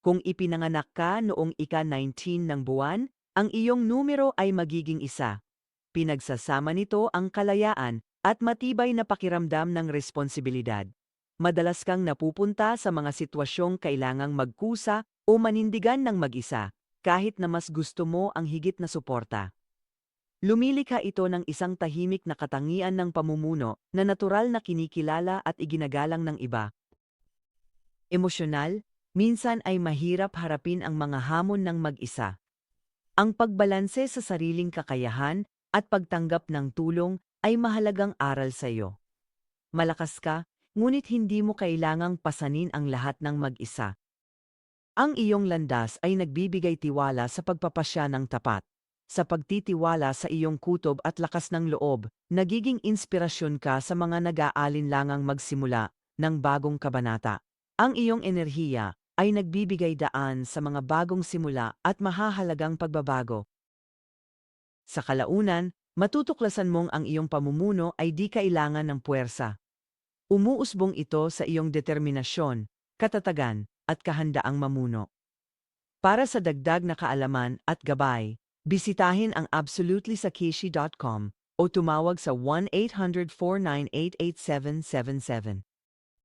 Kung ipinanganak ka noong ika-19 ng buwan, ang iyong numero ay magiging 1. Pinagsasama nito ang kalayaan at matibay na pakiramdam ng responsibilidad. Madalas kang napupunta sa mga sitwasyong kailangang magkusa o manindigan ng mag-isa, kahit na mas gusto mo ang higit na suporta. Lumilikha ito ng isang tahimik na katangian ng pamumuno na natural na kinikilala at iginagalang ng iba. Emosyonal, minsan ay mahirap harapin ang mga hamon ng mag-isa. Ang pagbalanse sa sariling kakayahan at pagtanggap ng tulong ay mahalagang aral sa iyo. Malakas ka, ngunit hindi mo kailangang pasanin ang lahat ng mag-isa. Ang iyong landas ay nagbibigay tiwala sa pagpapasya ng tapat. Sa pagtitiwala sa iyong kutob at lakas ng loob, nagiging inspirasyon ka sa mga nag-aalinlangang magsimula ng bagong kabanata. Ang iyong enerhiya ay nagbibigay daan sa mga bagong simula at mahahalagang pagbabago. Sa kalaunan, matutuklasan mong ang iyong pamumuno ay di kailangan ng puwersa. Umuusbong ito sa iyong determinasyon, katatagan, at kahandaang mamuno. Para sa dagdag na kaalaman at gabay, bisitahin ang absolutelysakishi.com o tumawag sa 1-800-498-8777.